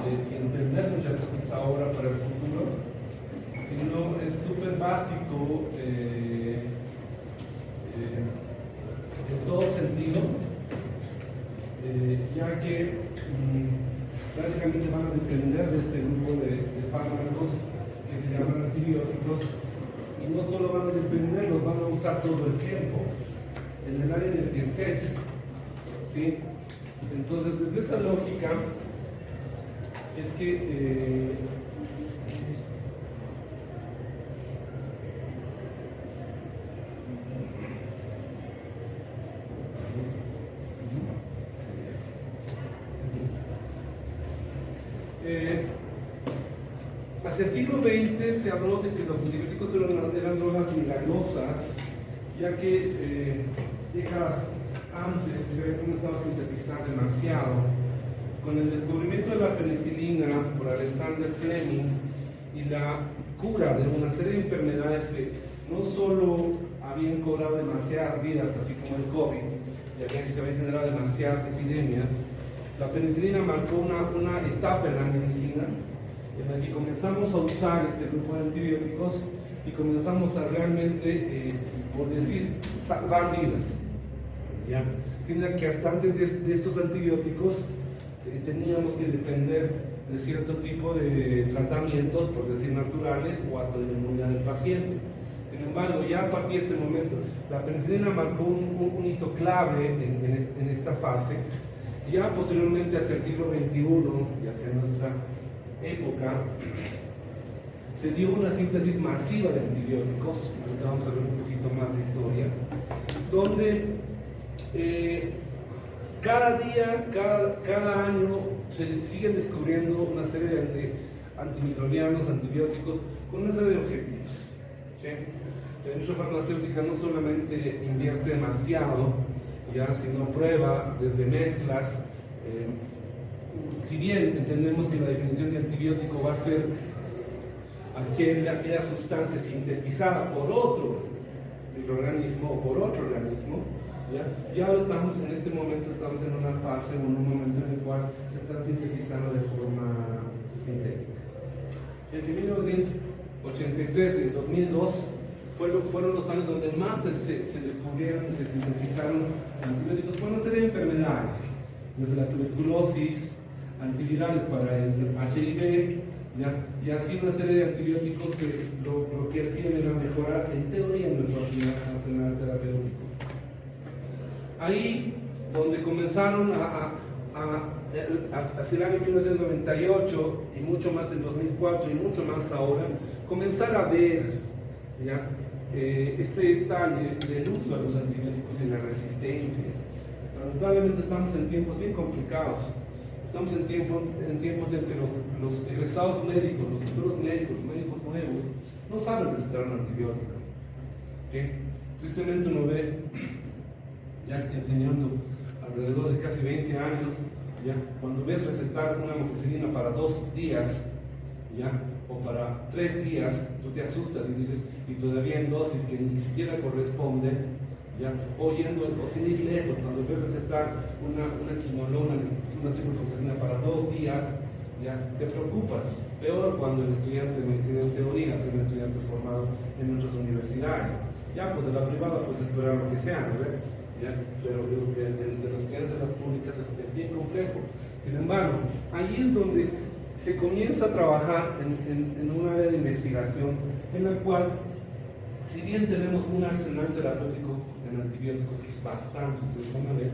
entender muchas cosas ahora para el futuro, sino es súper básico en todo sentido, ya que prácticamente van a depender de este grupo de fármacos que se llaman antibióticos, y no solo van a depender, los van a usar todo el tiempo, en el área en el que estés, ¿sí? Entonces, desde esa lógica, es que hacia el siglo XX se habló de que los antibióticos eran drogas milagrosas, ya que décadas antes se comenzaba a sintetizar demasiado. Con el descubrimiento de la penicilina por Alexander Fleming y la cura de una serie de enfermedades que no solo habían cobrado demasiadas vidas, así como el COVID, ya que se habían generado demasiadas epidemias, la penicilina marcó una etapa en la medicina en la que comenzamos a usar este grupo de antibióticos y comenzamos a realmente, por decir, salvar vidas. ¿Ya? Tiene que hasta antes de estos antibióticos teníamos que depender de cierto tipo de tratamientos, por decir naturales, o hasta de la inmunidad del paciente. Sin embargo, ya a partir de este momento, la penicilina marcó un hito clave en esta fase. Ya posteriormente, hacia el siglo XXI y hacia nuestra época, se dio una síntesis masiva de antibióticos. Ahorita vamos a ver un poquito más de historia, donde cada día, cada año se siguen descubriendo una serie de antimicrobianos, antibióticos, con una serie de objetivos. ¿Sí? La industria farmacéutica no solamente invierte demasiado, ya, sino prueba desde mezclas. Si bien entendemos que la definición de antibiótico va a ser aquella sustancia sintetizada por otro microorganismo o por otro organismo, ya ahora estamos en este momento, estamos en una fase, en un momento en el cual se están sintetizando de forma sintética. Entre 1983 y 2002 fueron los años donde más se descubrieron y se sintetizaron antibióticos por una serie de enfermedades, desde la tuberculosis, antivirales para el HIV, y así una serie de antibióticos que lo que hacían era mejorar en teoría nuestro arsenal terapéutico. Ahí donde comenzaron hacia el año 1998 y mucho más en 2004 y mucho más ahora, comenzar a ver, ¿ya?, este detalle del uso de los antibióticos y la resistencia. Lamentablemente estamos en tiempos bien complicados. Estamos en tiempos en que los egresados médicos, los futuros médicos nuevos, no saben recetar un antibiótico. ¿Okay? Tristemente uno ve, ya enseñando alrededor de casi 20 años, ya, cuando ves recetar una amoxicilina para 2 días, ya, o para 3 días, tú te asustas y dices, y todavía en dosis que ni siquiera corresponden, ya, o sin ir lejos, cuando ves recetar una quinolona, una ciprofloxacina para 2 días, ya, te preocupas. Peor cuando el estudiante de medicina en teoría es un estudiante formado en nuestras universidades. Ya, pues de la privada, pues esperar lo que sea, ¿no? ¿Ya? Pero de los estudiantes de las públicas es bien complejo. Sin embargo, ahí es donde se comienza a trabajar en un área de investigación en la cual, si bien tenemos un arsenal terapéutico en antibióticos que es bastante, ustedes van a ver,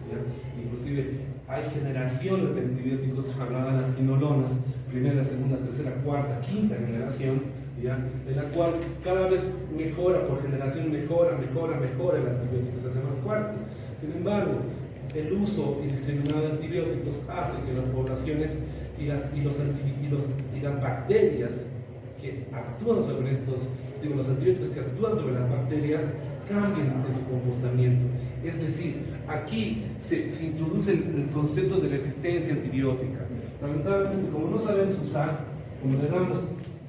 ¿ya? Inclusive hay generaciones de antibióticos, hablaba de las quinolonas, primera, segunda, tercera, cuarta, quinta generación, ¿ya?, en la cual cada vez mejora, por generación mejora el antibiótico, se hace más fuerte. Sin embargo, el uso indiscriminado de antibióticos hace que las poblaciones y las bacterias que actúan sobre los antibióticos que actúan sobre las bacterias cambien en su comportamiento. Es decir, aquí se introduce el concepto de resistencia antibiótica. Lamentablemente, como no sabemos usar, como le damos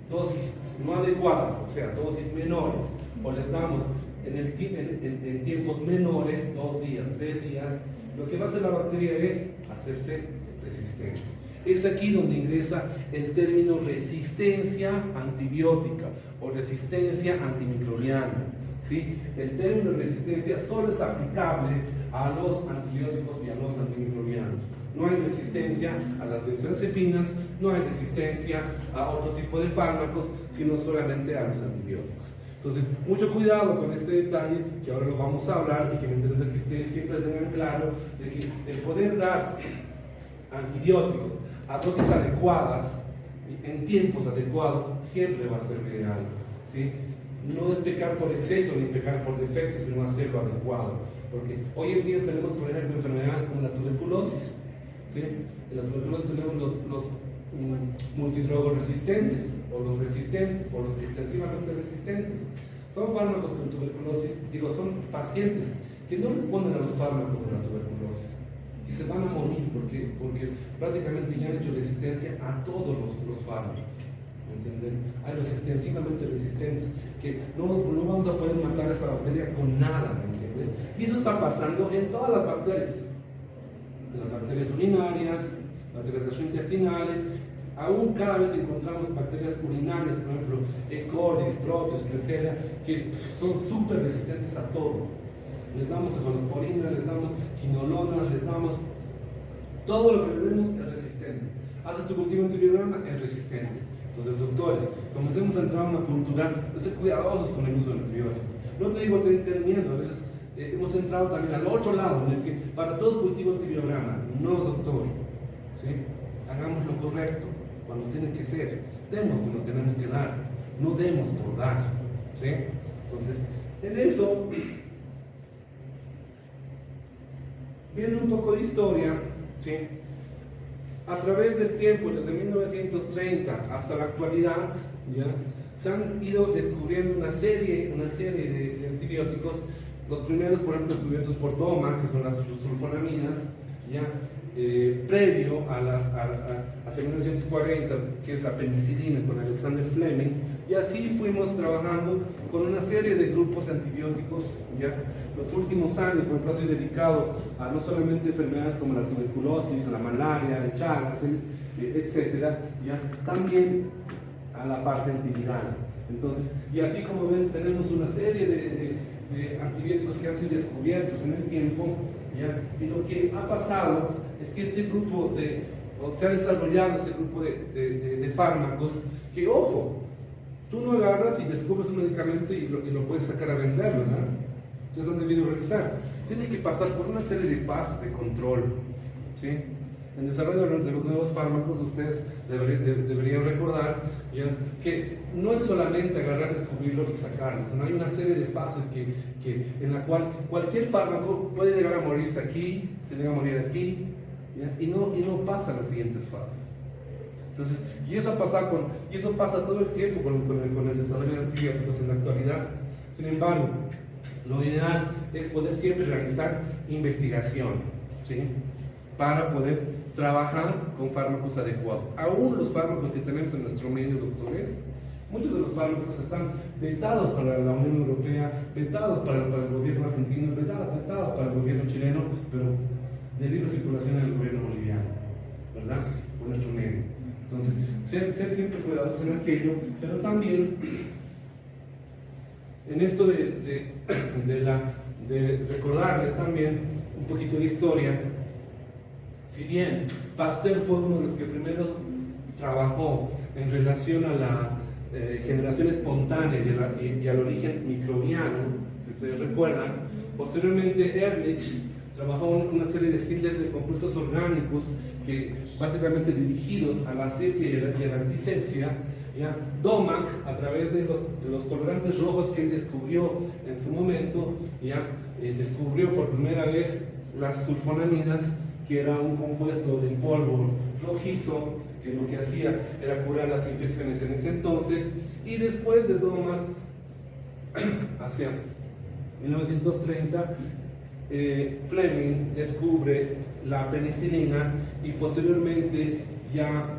dosis no adecuadas, o sea, dosis menores, o les damos en tiempos menores, 2 días, 3 días, lo que va a hacer la bacteria es hacerse resistente. Es aquí donde ingresa el término resistencia antibiótica o resistencia antimicrobiana. ¿Sí? El término resistencia solo es aplicable a los antibióticos y a los antimicrobianos. No hay resistencia a las benzodiazepinas, no hay resistencia a otro tipo de fármacos, sino solamente a los antibióticos. Entonces, mucho cuidado con este detalle, que ahora lo vamos a hablar y que me interesa que ustedes siempre tengan claro de que el poder dar antibióticos a dosis adecuadas, en tiempos adecuados, siempre va a ser ideal. ¿Sí? No es pecar por exceso ni pecar por defecto, sino hacerlo adecuado. Porque hoy en día tenemos, por ejemplo, enfermedades como la tuberculosis. ¿Sí? En la tuberculosis tenemos los multidrogos resistentes, o los resistentes, o los extensivamente resistentes. Son fármacos con tuberculosis, son pacientes que no responden a los fármacos de la tuberculosis, que se van a morir porque prácticamente ya han hecho resistencia a todos los fármacos. ¿Entienden? Hay los extensivamente resistentes, que no vamos a poder matar a esa bacteria con nada, ¿entienden? Y eso está pasando en todas las bacterias. En las bacterias urinarias, bacterias gastrointestinales, aún cada vez encontramos bacterias urinarias, por ejemplo, E. coli, Proteus, Klebsiella, que son súper resistentes a todo. Les damos cefalosporina, les damos quinolonas, les damos todo lo que les demos es resistente. Haces tu cultivo antibiograma, es resistente. Entonces, doctores, comencemos a entrar a una cultura de ser cuidadosos con el uso de antibióticos. No te digo ten miedo, a veces hemos entrado también al otro lado, en el que para todos cultivo antibiograma. No, doctor, ¿sí? Hagamos lo correcto cuando tiene que ser, demos cuando tenemos que dar, no demos por dar, ¿sí? Entonces, en eso viene un poco de historia, ¿sí? A través del tiempo, desde 1930 hasta la actualidad, ¿ya? Se han ido descubriendo una serie de antibióticos. Los primeros, por ejemplo, descubiertos por Doma, que son las sulfonaminas, ¿ya? Previo hacia 1940, que es la penicilina con Alexander Fleming, y así fuimos trabajando con una serie de grupos antibióticos. ¿Ya? Los últimos años, por ejemplo, estoy dedicado a no solamente enfermedades como la tuberculosis, la malaria, el Chagas, etcétera, ¿ya? También a la parte antiviral. Entonces, y así como ven, tenemos una serie de antibióticos que han sido descubiertos en el tiempo, ¿ya? Y lo que ha pasado es que este grupo se ha desarrollado este grupo de fármacos que, ojo, tú no agarras y descubres un medicamento y lo puedes sacar a vender, ¿verdad? Entonces han debido revisar. Tiene que pasar por una serie de fases de control, ¿sí? En el desarrollo de los nuevos fármacos, ustedes deberían recordar, ¿ya? Que no es solamente agarrar, descubrirlo y sacarlo, sino hay una serie de fases en la cual cualquier fármaco puede llegar a morirse aquí, se llega a morir aquí, ¿ya? Y no pasa a las siguientes fases. Entonces, y eso pasa todo el tiempo con el desarrollo de antibióticos en la actualidad. Sin embargo, lo ideal es poder siempre realizar investigación, ¿sí? Para poder trabajar con fármacos adecuados. Aún los fármacos que tenemos en nuestro medio, doctores, muchos de los fármacos están vetados para la Unión Europea, vetados para el gobierno argentino, vetados para el gobierno chileno, pero de libre circulación en el gobierno boliviano, ¿verdad? Por nuestro medio. Entonces, ser siempre cuidadosos en aquello, pero también en esto de recordarles también un poquito de historia. Si bien Pasteur fue uno de los que primero trabajó en relación a la generación espontánea y al origen microbiano, si ustedes recuerdan, posteriormente Ehrlich trabajó en una serie de síntesis de compuestos orgánicos que básicamente dirigidos a la asepsia y a la antisepsia. ¿Ya? Domack, a través de los colorantes rojos que él descubrió en su momento, ¿ya? Descubrió por primera vez las sulfonaminas, que era un compuesto de polvo rojizo, que lo que hacía era curar las infecciones en ese entonces. Y después de Domack, hacia 1930, Fleming descubre la penicilina y posteriormente ya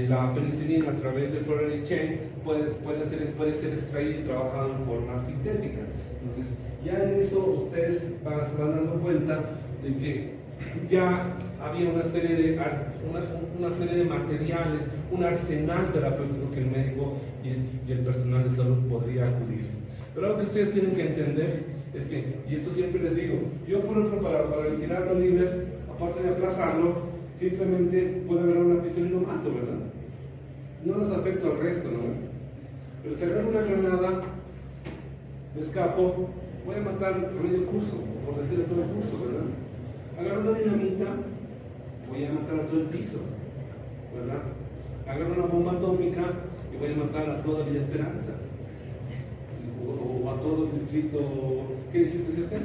la penicilina a través de Fluoride Chain puede ser extraída y trabajada en forma sintética. Entonces, ya en eso ustedes se van dando cuenta de que ya había una serie de materiales, un arsenal terapéutico que el médico y el personal de salud podría acudir. Pero algo que ustedes tienen que entender es que, y esto siempre les digo, yo por ejemplo para retirarlo libre, aparte de aplazarlo, simplemente puedo agarrar una pistola y lo mato, ¿verdad? No les afecta al resto, ¿no? Pero si agarro una granada, me escapo, voy a matar medio curso, por decirle todo el curso, ¿verdad? Agarro una dinamita, voy a matar a todo el piso, ¿verdad? Agarro una bomba atómica y voy a matar a toda Villa Esperanza, o a todo el distrito. ¿Qué distrito es este?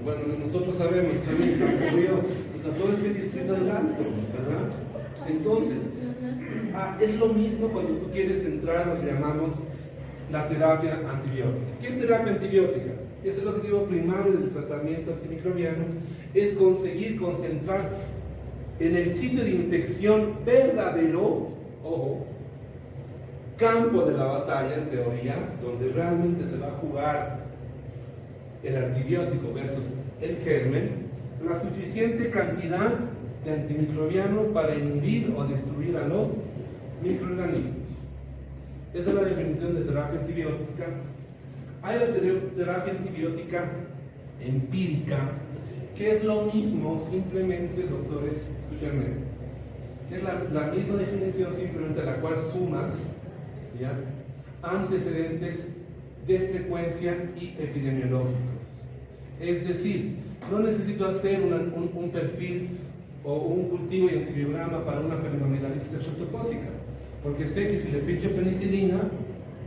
Bueno, nosotros sabemos también, pues a todo este distrito del Alto, ¿verdad? Entonces, es lo mismo cuando tú quieres entrar a lo que llamamos la terapia antibiótica. ¿Qué es terapia antibiótica? Es el objetivo primario del tratamiento antimicrobiano, es conseguir concentrar en el sitio de infección verdadero, ojo, campo de la batalla en teoría, donde realmente se va a jugar el antibiótico versus el germen, la suficiente cantidad de antimicrobiano para inhibir o destruir a los microorganismos. Esa es la definición de terapia antibiótica. Hay la terapia antibiótica empírica, que es lo mismo, simplemente, doctores, escúchenme, que es la misma definición, simplemente a la cual sumas, ¿ya?, antecedentes de frecuencia y epidemiológicos. Es decir, no necesito hacer un perfil o un cultivo y antibiograma para una fenomenalitis streptocócica, porque sé que si le pincho penicilina,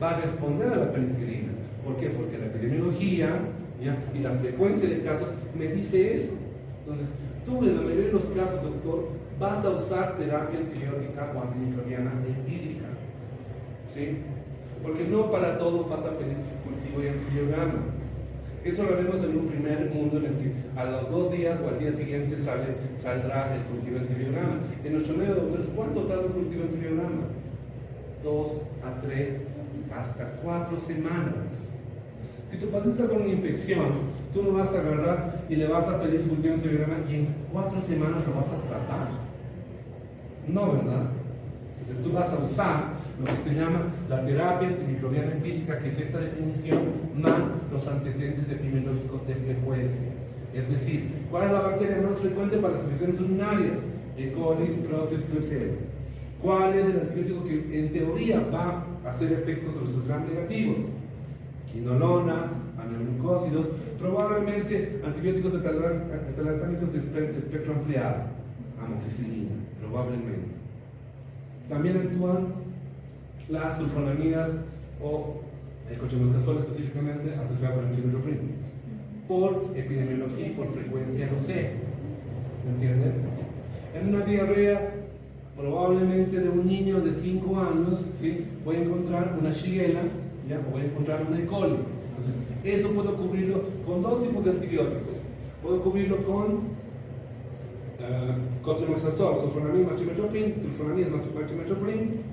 va a responder a la penicilina. ¿Por qué? Porque la epidemiología, ¿ya?, y la frecuencia de casos me dice eso. Entonces, tú en la mayoría de los casos, doctor, vas a usar terapia antibiótica o antimicrobiana empírica, ¿sí? Porque no para todos vas a pedir cultivo y antibiograma. Eso lo haremos en un primer mundo en el que a los 2 días o al día siguiente saldrá el cultivo antibiograma. En nuestro medio, doctores, ¿cuánto tarda el cultivo antibiograma? 2 a 3, hasta 4 semanas. Si tu paciente está con una infección, tú no vas a agarrar y le vas a pedir su cultivo antibiograma y en 4 semanas lo vas a tratar. No, ¿verdad? Entonces tú vas a usar lo que se llama la terapia antimicrobiana empírica, que es esta definición, más los antecedentes epidemiológicos de frecuencia. Es decir, ¿cuál es la bacteria más frecuente para las infecciones urinarias? E. coli, Proteus, Klebsiella. ¿Cuál es el antibiótico que en teoría va a hacer efectos sobre sus gram negativos? Quinolonas, aminoglucósidos, probablemente antibióticos beta-lactámicos de espectro ampliado, amoxicilina, probablemente. También actúan las sulfonamidas o el cotrimoxazol específicamente asociado con el quinoloprin. Por epidemiología y por frecuencia lo sé. ¿Me entienden? En una diarrea, probablemente de un niño de 5 años, ¿sí?, voy a encontrar una Shigella, ¿ya?, o voy a encontrar una E. coli. Entonces, eso puedo cubrirlo con 2 tipos de antibióticos. Puedo cubrirlo con cotrimoxazol, sulfonamida, sulfonamida,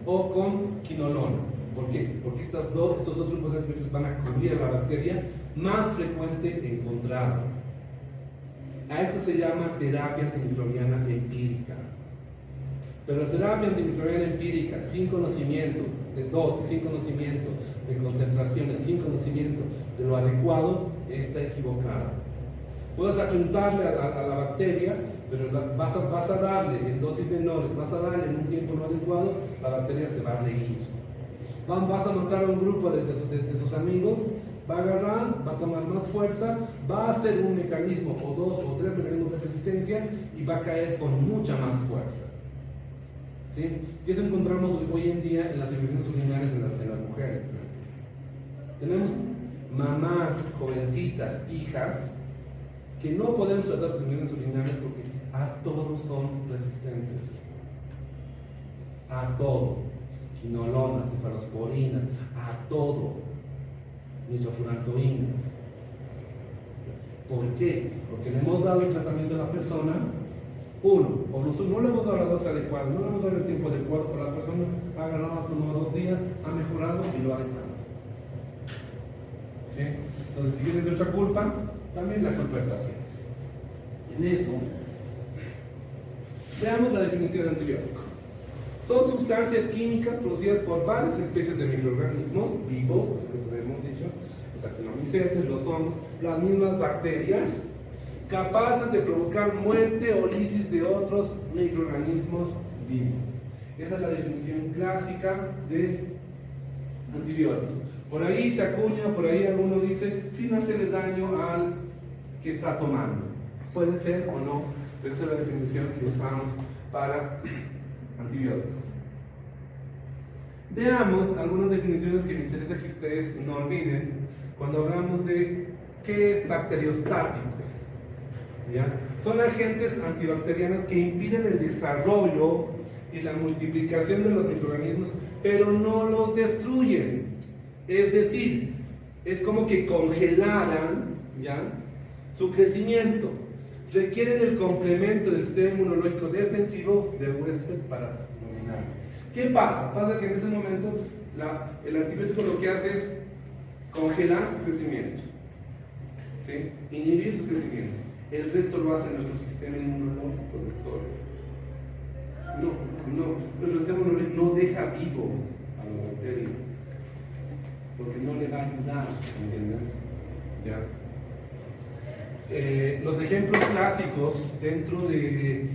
o con quinolona. ¿Por qué? Porque estos dos grupos de antibióticos van a cubrir a la bacteria más frecuente encontrada. A esto se llama terapia antimicrobiana empírica. Pero la terapia antimicrobiana empírica, sin conocimiento de dosis, sin conocimiento de concentraciones, sin conocimiento de lo adecuado, está equivocada. Puedes apuntarle a la bacteria, pero vas a darle en dosis menores, vas a darle en un tiempo no adecuado, la bacteria se va a reír. Vas a matar a un grupo de sus amigos, va a agarrar, va a tomar más fuerza, va a hacer un mecanismo o 2 o 3 mecanismos de resistencia y va a caer con mucha más fuerza. ¿Sí? Y eso encontramos hoy en día en las infecciones urinarias en las mujeres. Tenemos mamás, jovencitas, hijas, que no podemos tratar sus infecciones urinarias porque a todos son resistentes. A todo. Quinolonas, cefalosporinas, a todo. Nitrofurantoínas. ¿Por qué? Porque le hemos dado el tratamiento a la persona. Uno, o no le hemos dado la dosis adecuada, no le hemos dado el tiempo adecuado, pero la persona ha agarrado, ha tomado 2 días, ha mejorado y lo ha dejado. ¿Sí? Entonces, si viene de nuestra culpa, también la culpa es paciente. en eso, veamos la definición de antibiótico. Son sustancias químicas producidas por varias especies de microorganismos vivos, como hemos dicho, los actinomycetes, los hongos, las mismas bacterias, capaces de provocar muerte o lisis de otros microorganismos vivos. Esa es la definición clásica de antibiótico. Por ahí se acuña, por ahí alguno dice, sin hacerle daño al que está tomando. Puede ser o no, pero esa es la definición que usamos para antibiótico. Veamos algunas definiciones que me interesa que ustedes no olviden cuando hablamos de qué es bacteriostático. ¿Ya? Son agentes antibacterianos que impiden el desarrollo y la multiplicación de los microorganismos, pero no los destruyen. Es decir, es como que congelaran, ¿ya?, su crecimiento. Requieren el complemento del sistema inmunológico defensivo del huésped para dominar. ¿Qué pasa? Pasa que en ese momento el antibiótico lo que hace es congelar su crecimiento, ¿sí?, inhibir su crecimiento. El resto lo hace nuestro sistema inmunológico, doctores. Nuestro sistema inmunológico no deja vivo a la bacteria, porque no le va a ayudar, ¿entienden? ¿Ya? Los ejemplos clásicos dentro de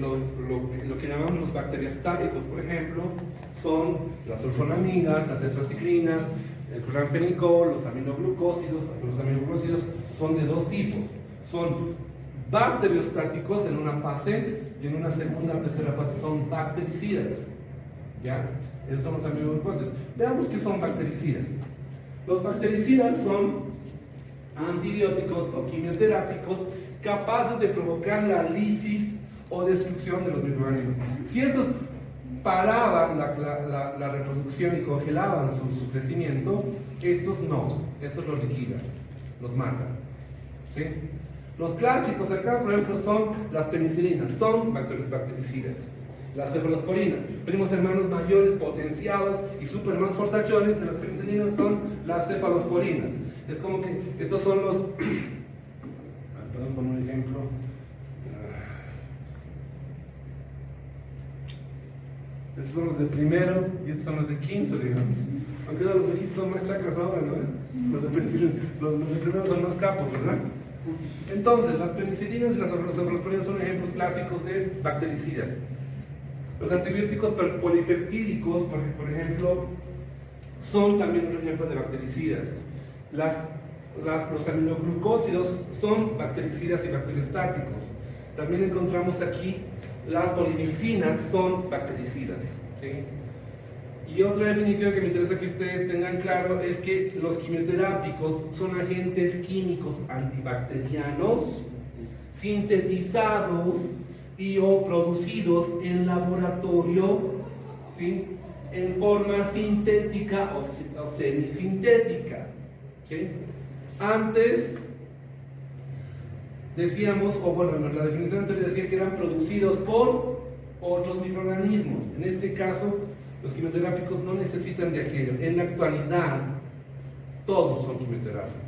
lo que llamamos los bacteriostáticos, por ejemplo, son las sulfonamidas, las tetraciclinas, el cloramfenicol, los aminoglucósidos. Los aminoglucósidos son de dos tipos. Son bacteriostáticos en una fase y en una segunda o tercera fase son bactericidas. ¿Ya? Esos son los aminoglucósidos. Veamos qué son bactericidas. Los bactericidas son antibióticos o quimioterápicos capaces de provocar la lisis o destrucción de los microorganismos. Si estos paraban la reproducción y congelaban su crecimiento, estos no, estos los liquidan, los matan. ¿Sí? Los clásicos acá, por ejemplo, son las penicilinas, son bactericidas. Las cefalosporinas, primos hermanos mayores, potenciados y super más fortachones de las penicilinas son las cefalosporinas. Es como que estos son los... Podemos poner un ejemplo. Estos son los de primero y estos son los de quinto, digamos. Aunque los de quinto son más chacras ahora, ¿no? Los de penicilina, los de primero son más capos, ¿verdad? Entonces, las penicilinas y las cefalosporinas son ejemplos clásicos de bactericidas. Los antibióticos polipeptídicos, por ejemplo, son también un ejemplo de bactericidas. Los aminoglucósidos son bactericidas y bacteriostáticos. También encontramos aquí las polidipsinas, son bactericidas. ¿Sí? Y otra definición que me interesa que ustedes tengan claro es que los quimioterápicos son agentes químicos antibacterianos sintetizados y o producidos en laboratorio, ¿sí?, en forma sintética o semisintética. ¿Sí? Antes decíamos, o bueno, la definición anterior decía que eran producidos por otros microorganismos. En este caso, los quimioterápicos no necesitan de aquello. En la actualidad, todos son quimioterápicos.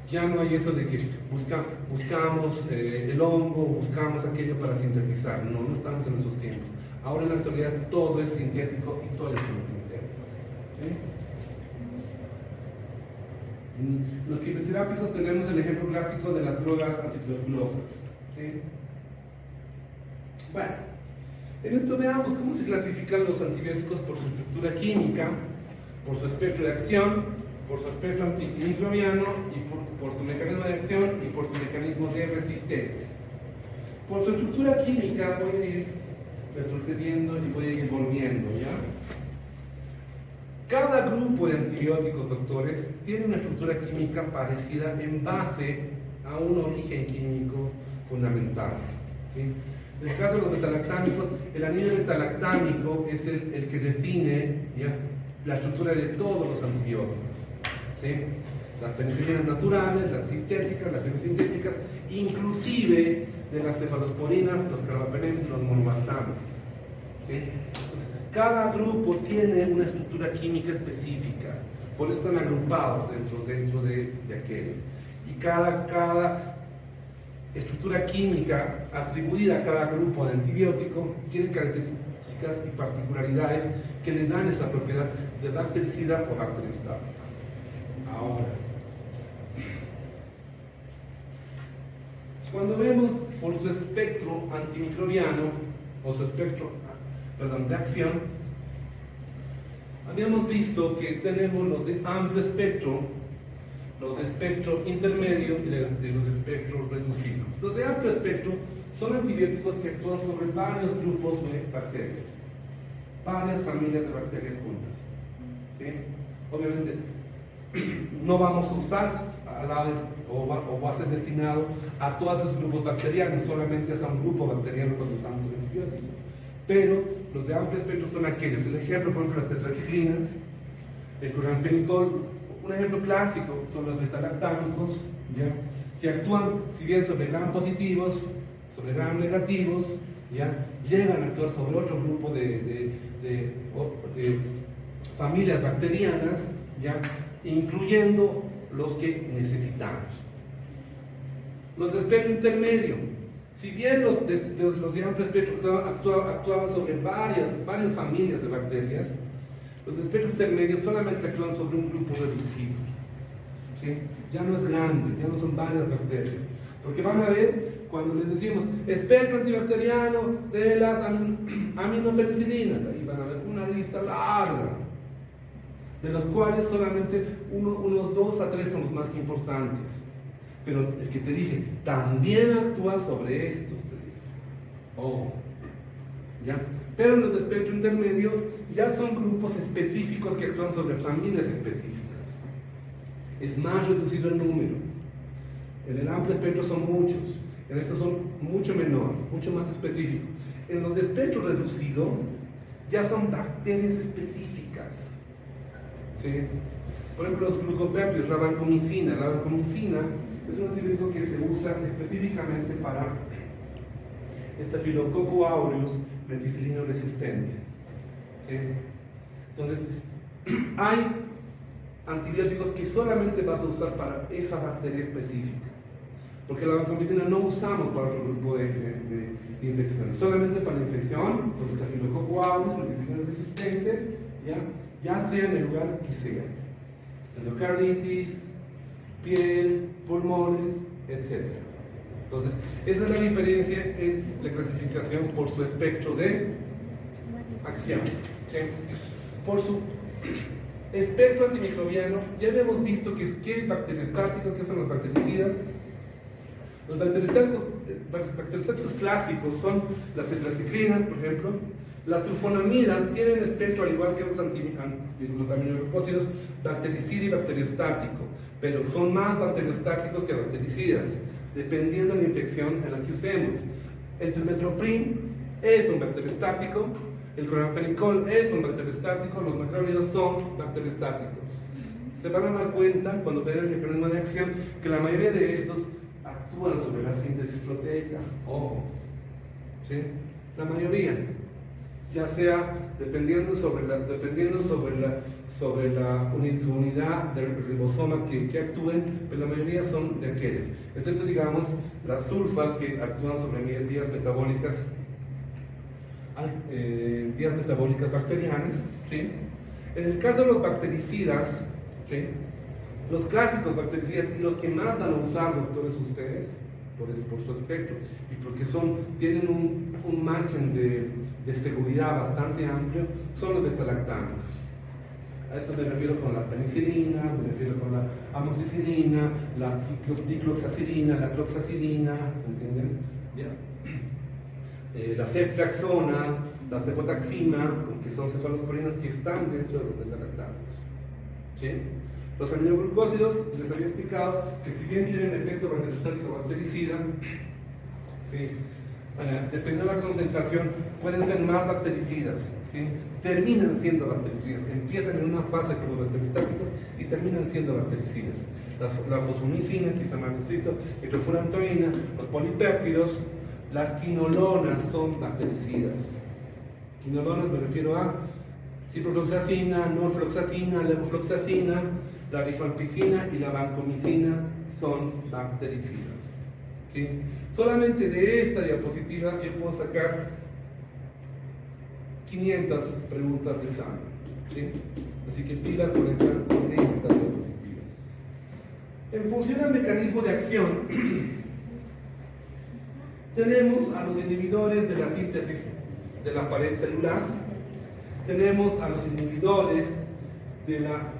Ya no hay eso de que buscamos el hongo, buscamos aquello para sintetizar. No estamos en esos tiempos. Ahora en la actualidad todo es sintético y todo es semisintético. ¿Sí? En los quimioterápicos tenemos el ejemplo clásico de las drogas antituberculosas. ¿Sí? Bueno, en esto veamos cómo se clasifican los antibióticos por su estructura química, por su espectro de acción, por su espectro antimicrobiano y por su mecanismo de acción y por su mecanismo de resistencia. Por su estructura química voy a ir retrocediendo y voy a ir volviendo, ¿ya? Cada grupo de antibióticos, doctores, tiene una estructura química parecida en base a un origen químico fundamental. ¿Sí? En el caso de los betalactámicos, el anillo betalactámico es el que define, ¿ya?, la estructura de todos los antibióticos. ¿Sí? Las penicilinas naturales, las sintéticas, las semisintéticas, inclusive de las cefalosporinas, los carbapenems y los monobaltames. ¿Sí? Entonces, cada grupo tiene una estructura química específica, por eso están agrupados dentro de aquello. Y cada estructura química atribuida a cada grupo de antibiótico tiene características y particularidades que le dan esa propiedad de bactericida o bacteriostática. Ahora, cuando vemos por su espectro antimicrobiano o su espectro, de acción, habíamos visto que tenemos los de amplio espectro, los de espectro intermedio y los de espectro reducido. Los de amplio espectro son antibióticos que actúan sobre varios grupos de bacterias, varias familias de bacterias juntas. ¿Sí? Obviamente, no vamos a usar a la vez o va a ser destinado a todos esos grupos bacterianos, solamente es a un grupo bacteriano cuando usamos el antibiótico. Pero los de amplio espectro son aquellos, el ejemplo, por ejemplo, las tetraciclinas, el cloranfenicol. Un ejemplo clásico son los betalactámicos, ¿ya? Que actúan, si bien sobre gram positivos, sobre gram negativos, ¿ya? Llegan a actuar sobre otro grupo de familias bacterianas, ¿ya? Incluyendo los que necesitamos. Los de espectro intermedio, si bien los de amplio espectro actuaban sobre varias familias de bacterias, los de espectro intermedio solamente actúan sobre un grupo reducido. ¿Sí? Ya no es grande, ya no son varias bacterias. Porque van a ver, cuando les decimos espectro antibacteriano de las aminopenicilinas, ahí van a ver una lista larga, de los cuales solamente unos 2 a 3 son los más importantes. Pero es que te dice, también actúa sobre estos, te dice. Oh, ¿ya? Pero los de espectro intermedio ya son grupos específicos que actúan sobre familias específicas. Es más reducido el número. En el amplio espectro son muchos, en estos son mucho menor, mucho más específicos. En los de espectro reducido ya son bacterias específicas. ¿Sí? Por ejemplo, los glucopéptidos, la vancomicina. La vancomicina es un antibiótico que se usa específicamente para Staphylococcus aureus meticilino resistente. ¿Sí? Entonces, hay antibióticos que solamente vas a usar para esa bacteria específica, porque la vancomicina no usamos para otro grupo de infecciones, solamente para la infección por Staphylococcus aureus meticilino resistente, ya sea en el lugar que sea, endocarditis, piel, pulmones, etc. Entonces, esa es la diferencia en la clasificación por su espectro de acción. ¿Sí? Por su espectro antimicrobiano, ya habíamos visto que es bacteriostático, que son los bactericidas. Los bacteriostáticos clásicos son las tetraciclinas, por ejemplo. Las sulfonamidas tienen espectro, al igual que los aminoglucósidos, bactericida y bacteriostático, pero son más bacteriostáticos que bactericidas, dependiendo de la infección en la que usemos. El trimethoprim es un bacteriostático, el cloranfenicol es un bacteriostático, los macrólidos son bacteriostáticos. Se van a dar cuenta, cuando vean el mecanismo de acción, que la mayoría de estos actúan sobre la síntesis proteica. Ojo, ¿sí? La mayoría, ya sea dependiendo sobre su unidad del ribosoma que actúen, pero la mayoría son de aquellos, excepto, digamos, las sulfas que actúan sobre vías metabólicas bacterianas. ¿Sí? En el caso de los bactericidas, ¿sí? Los clásicos bactericidas y los que más van a usar, doctores, ustedes, por su espectro y porque tienen un margen de seguridad bastante amplio, son los betalactámicos. A eso me refiero con las penicilinas, me refiero con la amoxicilina, la dicloxacilina, la cloxacilina, ¿entienden? ¿Ya? La ceftriaxona, la cefotaxima, que son cefalosporinas que están dentro de los betalactámicos. ¿Sí? Los aminoglucósidos, les había explicado que si bien tienen efecto bacteriostático o bactericida, ¿sí? Dependiendo de la concentración, pueden ser más bactericidas, ¿sí? Terminan siendo bactericidas, empiezan en una fase como bacteriostáticos y terminan siendo bactericidas. La fosfomicina, que está mal escrito, hidrofurantoína, los polipéptidos, las quinolonas son bactericidas. Quinolonas me refiero a ciprofloxacina, norfloxacina, levofloxacina, la rifampicina y la vancomicina son bactericidas. ¿sí? Solamente de esta diapositiva yo puedo sacar 500 preguntas de examen, ¿sí? Así que pilas con esta diapositiva. En función al mecanismo de acción, tenemos a los inhibidores de la síntesis de la pared celular, tenemos a los inhibidores de la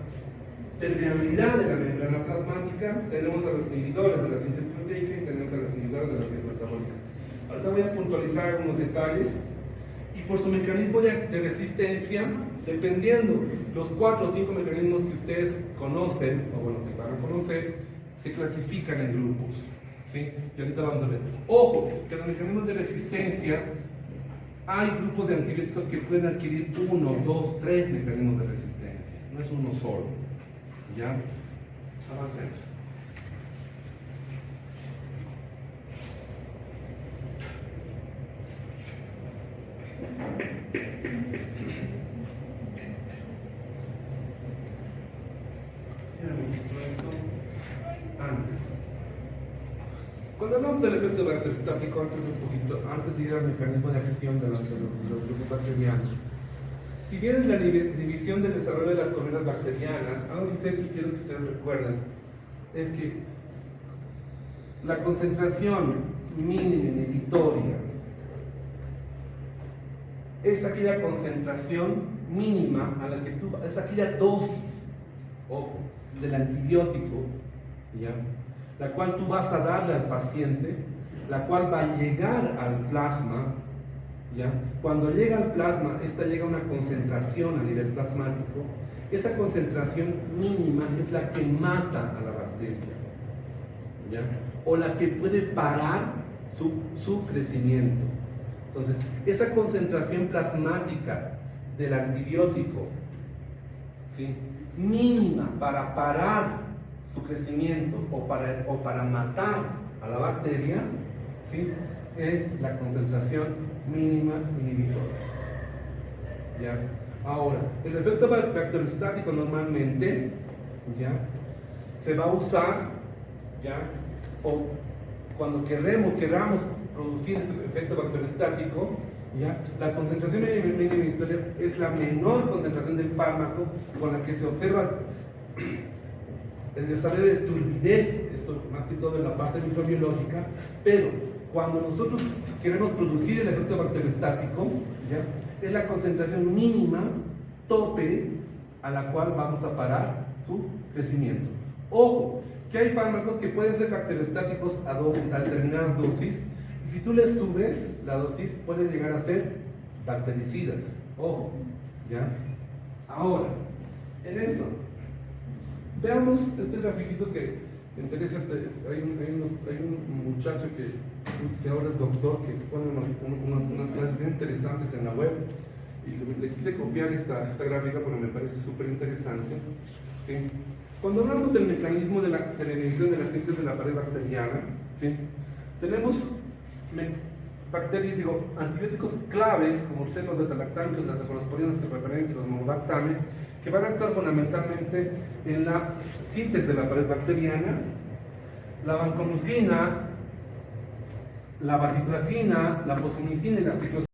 permeabilidad de la membrana plasmática, tenemos a los inhibidores de la síntesis proteica y tenemos a los inhibidores de las vías metabólicas. Ahorita voy a puntualizar algunos detalles y por su mecanismo de resistencia, dependiendo los 4 o 5 mecanismos que ustedes conocen, o bueno, que van a conocer, se clasifican en grupos. ¿Sí? Y ahorita vamos a ver. Ojo, que los mecanismos de resistencia, hay grupos de antibióticos que pueden adquirir 1, 2, 3 mecanismos de resistencia. No es uno solo. ¿Ya? Avancemos. Antes. Cuando hablamos del efecto bacteriostático, antes de ir al mecanismo de acción de los grupos bacterianos, si bien en la división del desarrollo de las colonias bacterianas, algo que quiero que ustedes recuerden es que la concentración mínima inhibitoria es aquella concentración mínima a la que es aquella dosis, ojo, del antibiótico, ¿ya? La cual tú vas a darle al paciente, la cual va a llegar al plasma, ¿ya? Cuando llega al plasma, esta llega a una concentración a nivel plasmático, esa concentración mínima es la que mata a la bacteria, ¿ya? O la que puede parar su crecimiento. Entonces, esa concentración plasmática del antibiótico, ¿sí?, mínima para parar su crecimiento o para matar a la bacteria, ¿sí?, es la concentración mínima inhibitoria. ¿Ya? Ahora, el efecto bacteriostático normalmente, ¿ya?, se va a usar, ¿ya?, o cuando queramos producir este efecto bacteriostático, ¿ya?, la concentración mínima inhibitoria es la menor concentración del fármaco con la que se observa el desarrollo de turbidez, esto más que todo en la parte microbiológica, pero cuando nosotros queremos producir el efecto bacteriostático, ¿ya?, es la concentración mínima, tope, a la cual vamos a parar su crecimiento. Ojo, que hay fármacos que pueden ser bacteriostáticos a determinadas dosis, y si tú les subes la dosis, pueden llegar a ser bactericidas. Ojo, ¿ya? Ahora, en eso, veamos este grafiquito que me interesa. Hay un muchacho que ahora es doctor, que pone unas clases bien interesantes en la web, y le quise copiar esta gráfica porque me parece súper interesante, ¿sí? Cuando hablamos del mecanismo de la inhibición de la síntesis de la pared bacteriana, ¿sí?, tenemos antibióticos claves como los beta-lactámicos, las cefalosporinas, los los monobactames, que van a actuar fundamentalmente en la síntesis de la pared bacteriana. La vancomicina, la bacitracina, la fosfomicina y la ciclosporina